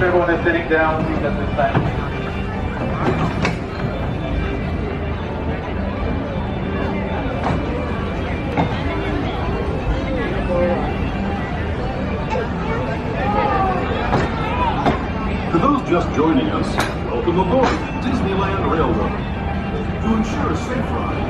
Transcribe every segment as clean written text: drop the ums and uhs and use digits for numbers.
everyone is sitting down, please, at this time. For those just joining us, welcome aboard the Disneyland Railroad. To ensure a safe ride,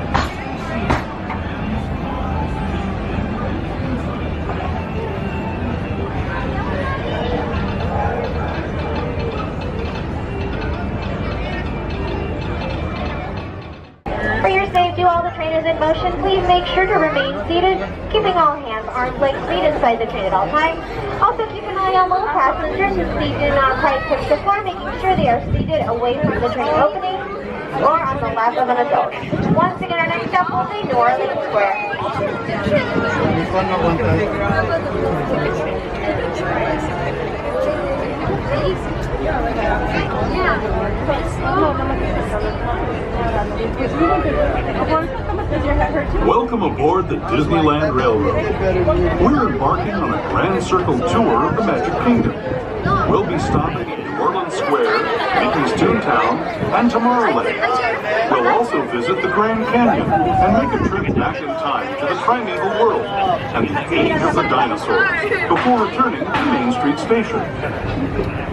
For your safety, while the train is in motion, please make sure to remain seated, keeping all hands, arms, legs, feet inside the train at all times. Also, keep an eye on little passengers whose seat do not quite touch the floor, making sure they are seated away from the train opening or on the lap of an adult. Once again, our next stop will be New Orleans Square. welcome aboard the Disneyland Railroad. We're embarking on a grand circle tour of the Magic Kingdom. We'll be stopping at New Orleans Square, Mickey's Toontown, and Tomorrowland. We'll also visit the Grand Canyon and make a trip back in time to the primeval world and the age of the dinosaurs before returning to Main Street Station.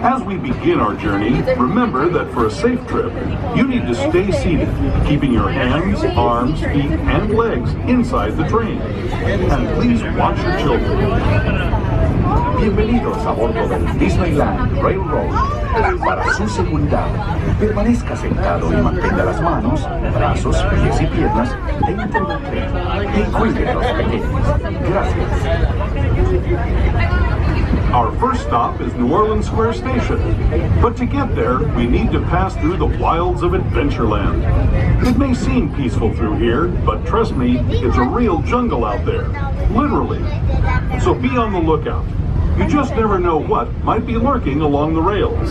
As we begin our journey, remember that for a safe trip, you need to stay seated, keeping your hands, arms, feet, and legs inside the train. And please watch your children. Bienvenidos a bordo del Disneyland Railroad. Para su seguridad, permanezca sentado y mantenga las manos, brazos, pies y piernas dentro del tren y cuide a los pequeños. Gracias. Our first stop is New Orleans Square Station, but to get there, we need to pass through the wilds of Adventureland. It may seem peaceful through here, but trust me, it's a real jungle out there, literally. So be on the lookout. You just never know what might be lurking along the rails.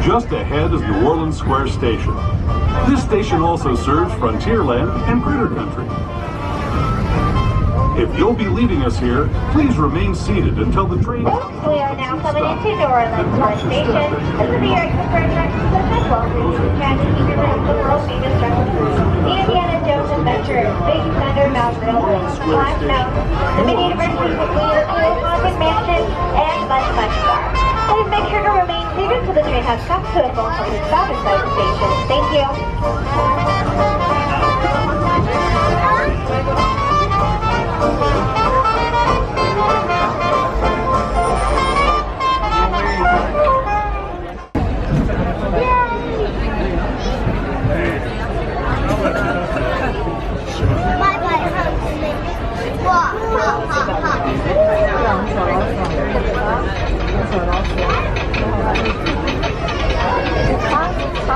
Just ahead is New Orleans Square Station. This station also serves Frontierland and Critter Country. If you'll be leaving us here, please remain seated until the train... We are now coming into New Orleans Square Station. This is the exit for attractions as well as the Magic Kingdom, the world famous restaurants, the Indiana Jones Adventure, Big Thunder Mountain Railroad, Splash Mountain, the Mini University of Clear, Haunted Mansion, and much, much more. Please make sure to remain seated until the train has come to a full complete stop inside the station. Thank you.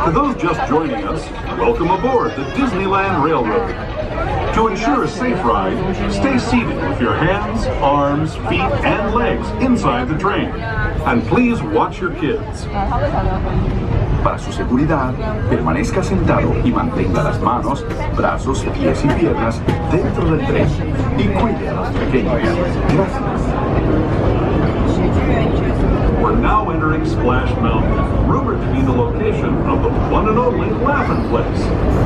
For those just joining us, welcome aboard the Disneyland Railroad. To ensure a safe ride, stay seated with your hands, arms, feet, and legs inside the train. And please watch your kids. Para su seguridad, permanezca sentado y mantenga las manos, brazos, pies y piernas dentro del tren y cuide a los pequeños. Gracias. We're now entering Splash Mountain, rumored to be the location of the one and only Laughing Place.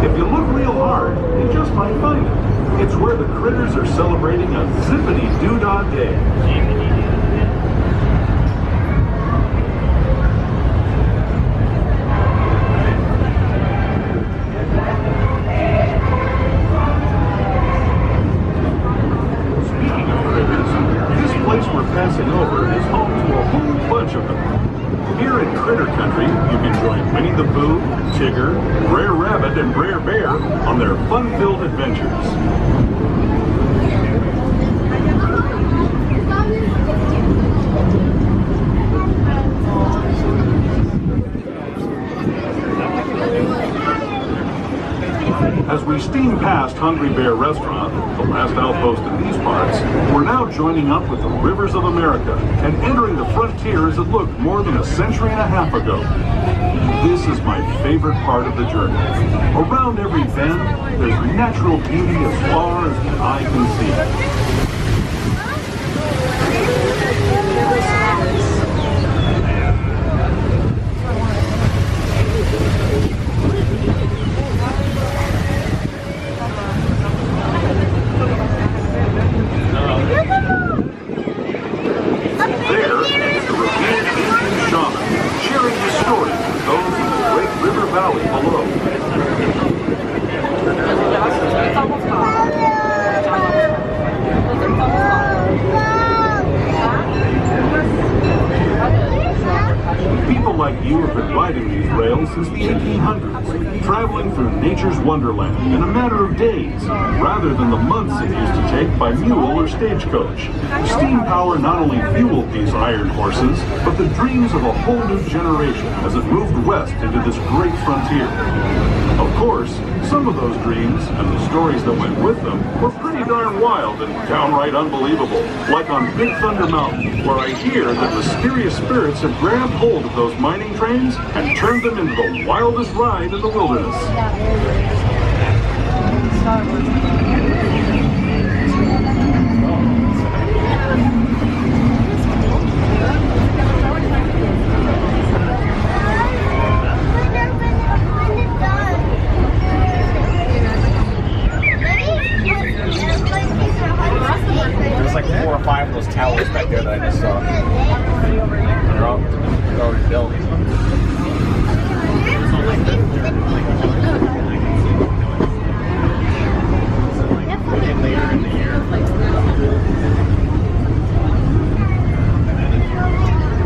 If you look real hard, you just might find it. It's where the critters are celebrating a zippity-doo-dah day. Passing over is home to a whole bunch of them. Here in Critter Country, you can join Winnie the Pooh, Tigger, Brer Rabbit, and Brer Bear on their fun-filled adventures. As we steam past Hungry Bear Restaurant, the last outpost in these parts, we're now joining up with the rivers of America and entering the frontier as it looked more than a century and a half ago. This is my favorite part of the journey. Around every bend, there's natural beauty as far as the eye can see. nature's wonderland in a matter of days, rather than the months it used to take by mule or stagecoach. Steam power not only fueled these iron horses, but the dreams of a whole new generation as it moved west into this great frontier. Of course, some of those dreams and the stories that went with them were pretty darn wild and downright unbelievable, like on Big Thunder Mountain, where I hear that mysterious spirits have grabbed hold of those mining trains and turned them into the wildest ride in the wilderness. There's like 4 or 5 of those towers back there that I just saw. They're already built. Later in the year.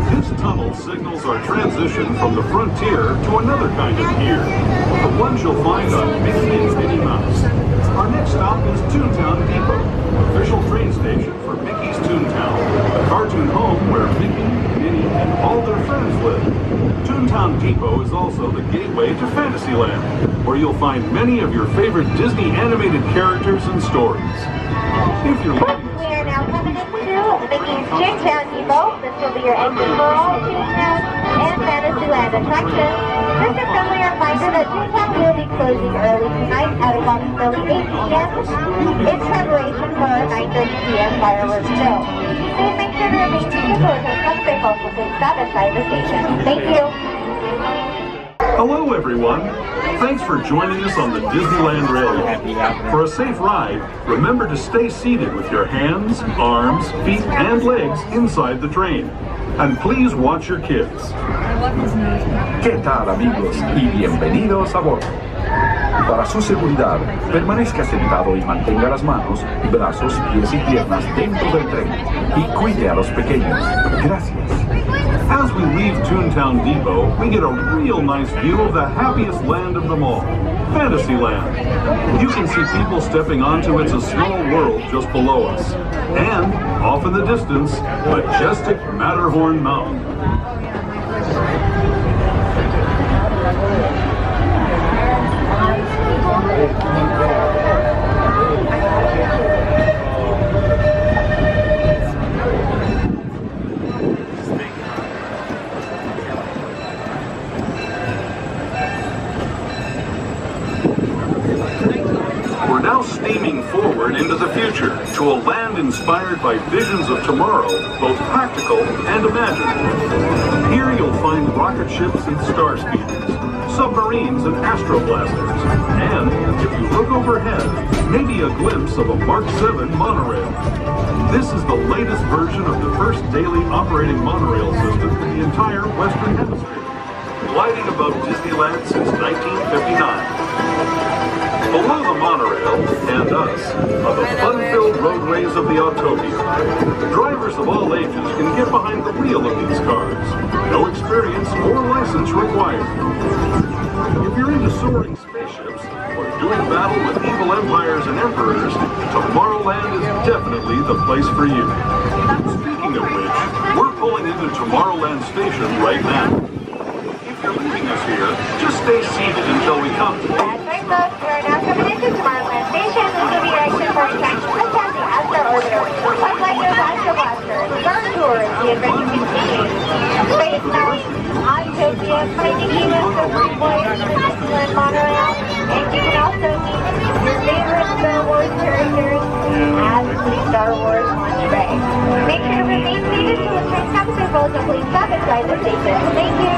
This tunnel signals our transition from the frontier to another kind of gear, the ones you'll find on Mickey and Minnie Mouse. Our next stop is Toontown Depot, official train station for Mickey's Toontown, a cartoon home where Mickey, Minnie, and all their friends live. Toontown Depot is also the gateway to Fantasyland, where you'll find many of your favorite Disney animated characters and stories. If you're leaving We are now coming into Mickey's Toontown Depot. This will be your exit for all Toontown and Fantasyland attractions. Just a friendly reminder that Toontown will be closing early tonight at approximately 8 p.m. in preparation for our 9:30 p.m. fireworks show. Please make sure to remain seated or to come stay close to stop inside the station. Thank you. Hello, everyone. Thanks for joining us on the Disneyland Railway. For a safe ride, remember to stay seated with your hands, arms, feet, and legs inside the train. And please watch your kids. ¿Qué tal, amigos? Y bienvenidos a bordo. Para su seguridad, permanezca sentado y mantenga las manos, brazos, pies y piernas dentro del tren. Y cuide a los pequeños. Gracias. As we leave Toontown Depot, we get a real nice view of the happiest land of them all, Fantasyland. You can see people stepping onto It's a Small World just below us. And, off in the distance, majestic Matterhorn Mountain. We're now steaming forward into the future to a land inspired by visions of tomorrow, both practical and imagined. Here you'll find rocket ships and star speeders, submarines and astroblasters, and, if you look overhead, maybe a glimpse of a Mark 7 monorail. This is the latest version of the first daily operating monorail system in the entire Western Hemisphere, gliding above Disneyland since 1959. Below the monorail, and us, are the fun-filled roadways of the Autopia. Drivers of all ages can get behind the wheel of these cars. No experience or license required. If you're into soaring spaceships or doing battle with evil empires and emperors, Tomorrowland is definitely the place for you. Speaking of which, we're pulling into Tomorrowland Station right now. If you're leaving us here, just stay seated until we come to it. Folks, we are now coming into Tomorrowland Station. This will be your exit for attractions attached to Astro Orbiter, Flight Lighters, Astro Blasters, Star Tours, the adventure continues. Space Mountain, Autopia, Finding Nemo, the Blue Boys, Disneyland Monorail, and you can also meet your favorite Star Wars characters as the Star Wars Launch Bay. Make sure to remain seated to the train stops or boats, and please stop inside the station. Thank you.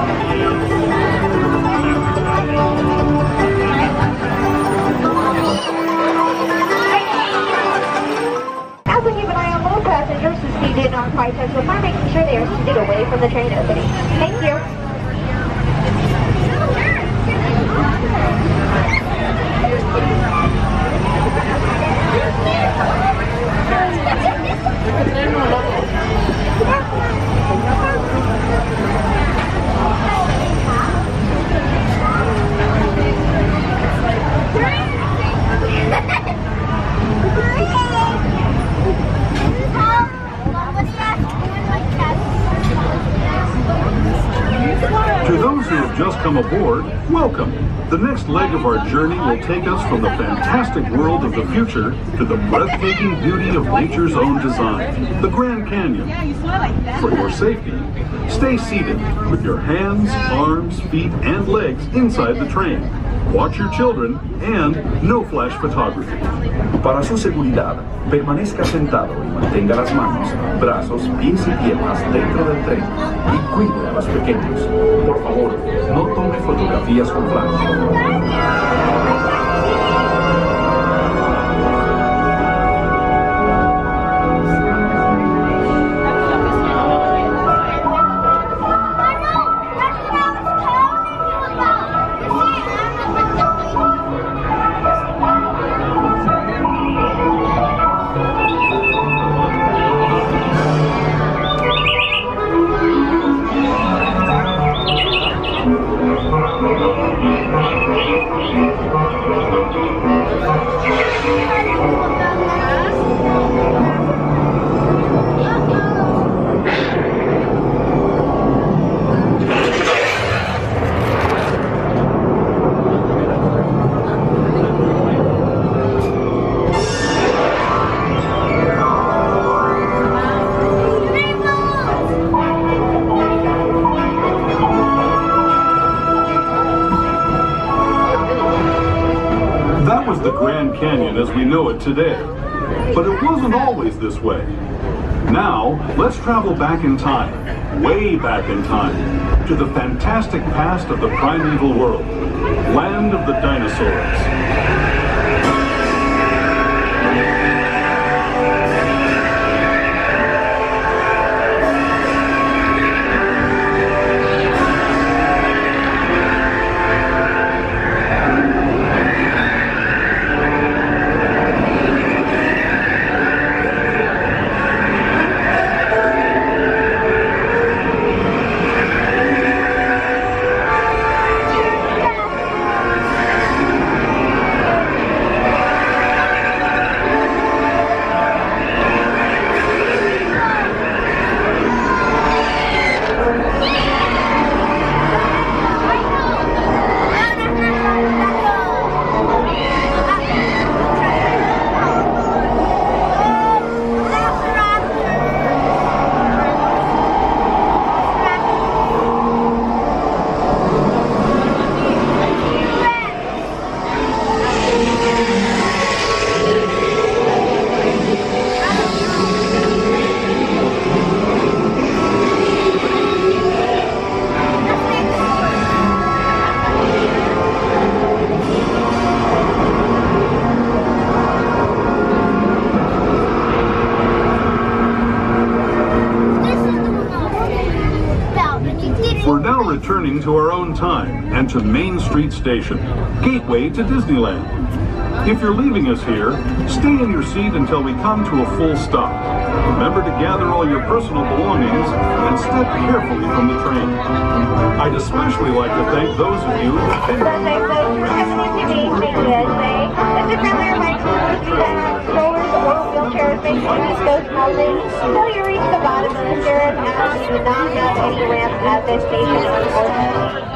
Also keep an eye on all passengers who seated on flight decks so far, making sure they are seated away from the train opening. Thank you. come aboard, welcome. The next leg of our journey will take us from the fantastic world of the future to the breathtaking beauty of nature's own design, the Grand Canyon. For your safety, stay seated with your hands, arms, feet, and legs inside the train. Watch your children and no flash photography. Para su seguridad, permanezca sentado y mantenga las manos, brazos, pies y piernas dentro del tren y cuide a los pequeños. Por favor, no tome fotografías con flash. That was the Grand Canyon as we know it today. But it wasn't always this way. Now, let's travel back in time, way back in time, to the fantastic past of the primeval world, land of the dinosaurs. We're now returning to our own time and to Main Street Station, gateway to Disneyland. If you're leaving us here, stay in your seat until we come to a full stop. Remember to gather all your personal belongings and step carefully from the train. I'd especially like to thank those of you who attended. It's a friendly reminder to do that on strollers or wheelchairs. Make sure you go slowly until you reach the bottom of the stairs, as we do not have any ramps at this station, unfortunately.